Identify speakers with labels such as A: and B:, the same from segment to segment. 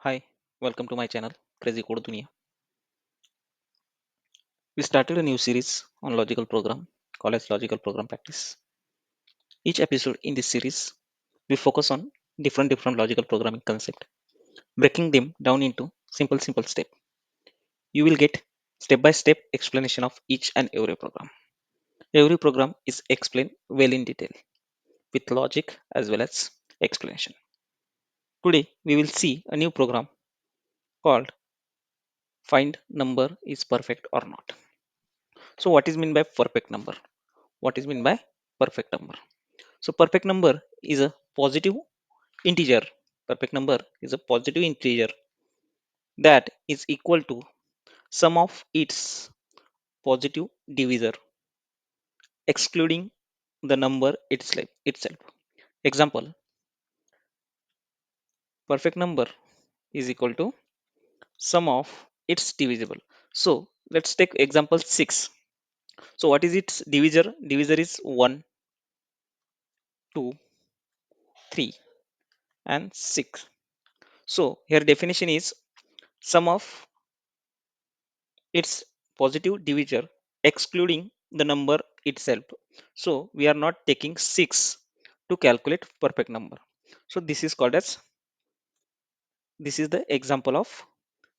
A: Hi, welcome to my channel Crazy Code Dunia. We started a new series on logical program called as Logical Program Practice. Each episode in this series we focus on different logical programming concept, breaking them down into simple step. You will get step by step explanation of each and every program. Every program is explained well in detail with logic as well as explanation. Today we will see a new program called find number is perfect or not. So what is mean by perfect number? What is mean by perfect number? So perfect number is a positive integer. Perfect number is a positive integer that is equal to sum of its positive divisor, excluding the number itself. Example: perfect number is equal to sum of its divisible. So let's take example 6. So what is its divisor? Divisor is 1, 2, 3 and 6. So here definition is sum of its positive divisor excluding the number itself. So we are not taking 6 to calculate perfect number. So this is the example of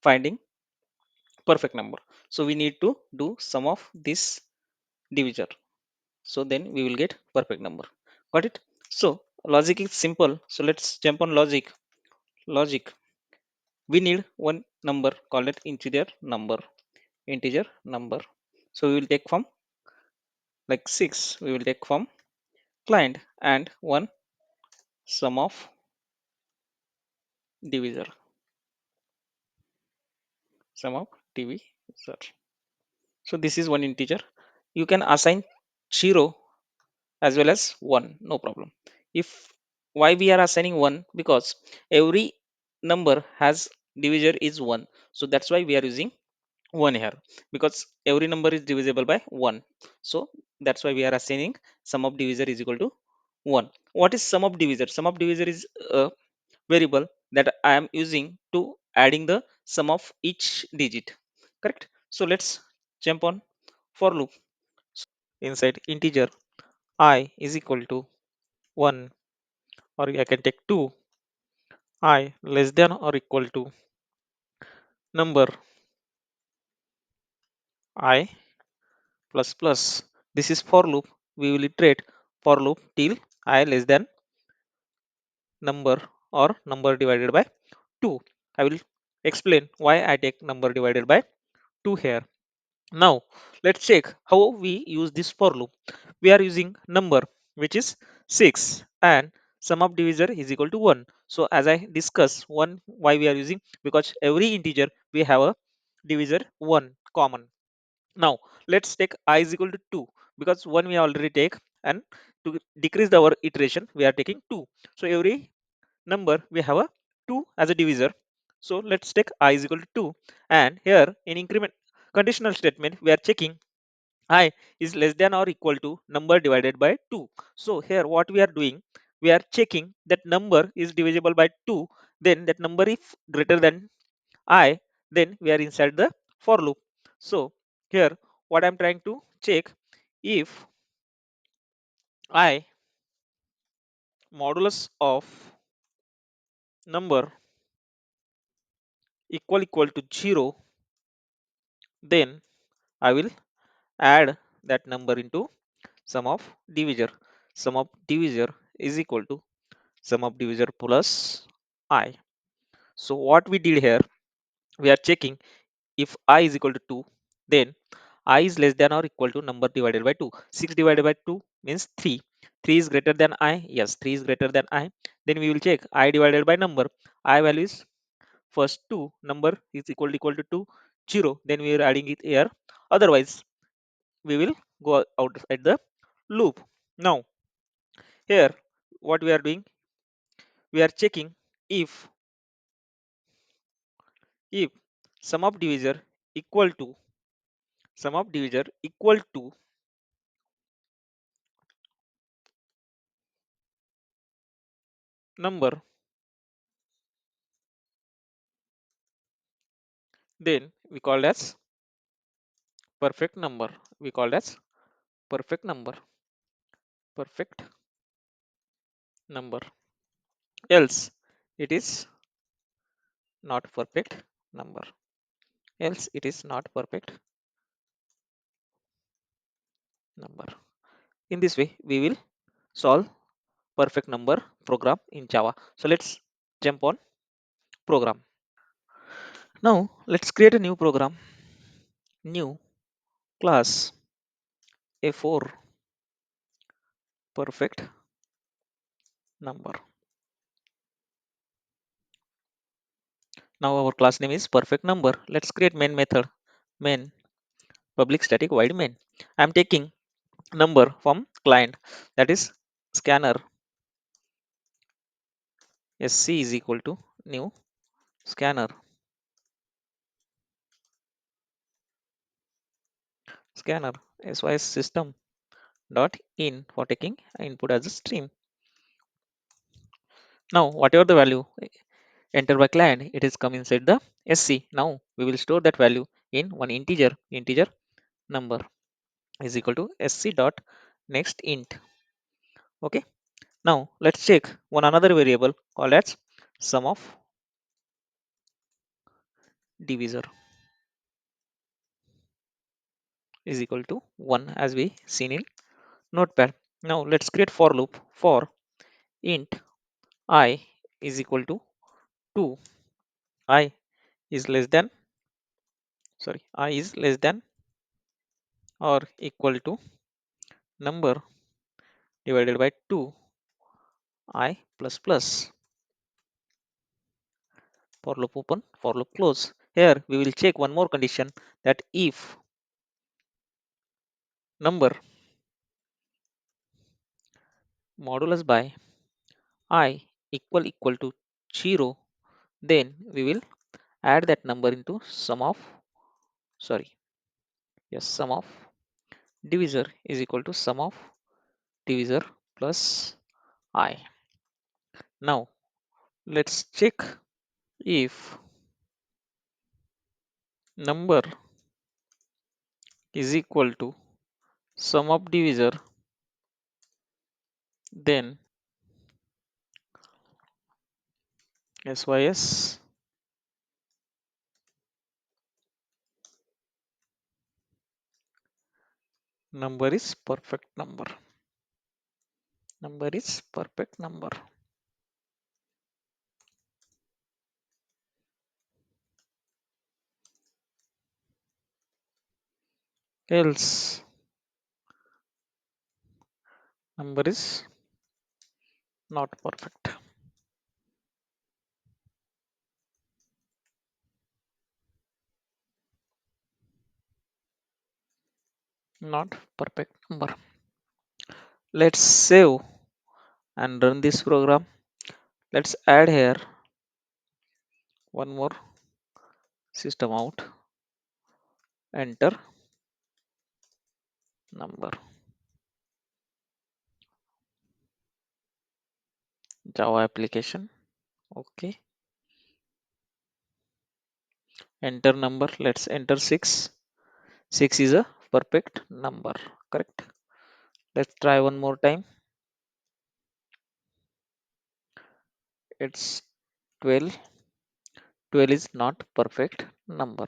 A: finding perfect number. So we need to do sum of this divisor. So then we will get perfect number. Got it? So logic is simple. So let's jump on logic. Logic. We need one number called it integer number. Integer number. So we will take from like 6. We will take from client and one sum of divisor, sum of divisor. So this is one integer. You can assign 0 as well as 1, no problem. If why we are assigning 1? Because every number has divisor is 1, so that's why we are using 1 here, because every number is divisible by 1. So that's why we are assigning sum of divisor is equal to 1. What is sum of divisor? Sum of divisor is a variable that I am using to adding the sum of each digit. Correct? So let's jump on for loop. Inside integer I is equal to 1, or I can take 2, I less than or equal to number I plus plus. This is for loop. We will iterate for loop till I less than number or number divided by 2. I will explain why I take number divided by 2 here. Now let's check how we use this for loop. We are using number which is 6 and sum of divisor is equal to 1. So as I discussed, one why we are using, because every integer we have a divisor 1 common. Now let's take I is equal to 2, because 1 we already take, and to decrease our iteration we are taking 2. So every number we have a 2 as a divisor. So let's take I is equal to 2, and here in increment conditional statement we are checking I is less than or equal to number divided by 2. So here what we are doing, we are checking that number is divisible by 2, then that number is greater than I, then we are inside the for loop. So here what I'm trying to check, if I modulus of number equal to 0, then I will add that number into sum of divisor. Sum of divisor is equal to sum of divisor plus I. So what we did here, we are checking if I is equal to 2, then I is less than or equal to number divided by 2. 6 divided by 2 means 3. 3 is greater than I. Yes, 3 is greater than I. Then we will check I divided by number. I value is first 2, number is equal to 2, 0. Then we are adding it here. Otherwise, we will go outside the loop. Now, here, what we are doing, we are checking if if sum of divisor equal to equal to number then we called as perfect number. We called as perfect number. Perfect number. Else it is not perfect number. Else it is not perfect number. In this way, we will solve perfect number program in Java. So let's jump on program. Now let's create a new program. New class A4 perfect number. Now our class name is perfect number. Let's create main method. Main public static void main. I'm taking number from client, that is scanner. Sc is equal to new scanner. Scanner sys system dot in for taking input as a stream. Now whatever the value entered by client, it is come inside the sc. Now we will store that value in one integer number is equal to sc dot next int. Okay. Now let's check one another variable called as sum of divisor is equal to 1 as we seen in notepad. Now let's create for loop for int I is equal to 2. I is less than, I is less than or equal to number divided by 2 I plus plus. For loop open, for loop close. Here we will check one more condition, that if number modulus by I equal to 0, then we will add that number into sum of, sum of divisor is equal to sum of divisor plus I. Now let's check if number is equal to sum of divisor, then sys number is perfect number. Number is perfect number. Else number is not perfect. Not perfect number. Let's save and run this program. Let's add here one more system out, enter number, Java application. Okay, enter number. Let's enter 6. 6 is a perfect number, correct? Let's try one more time. It's 12. 12 is not perfect number.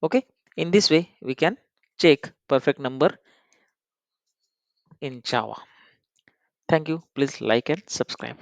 A: Okay, in this way we can check perfect number in Java. Thank you. Please like and subscribe.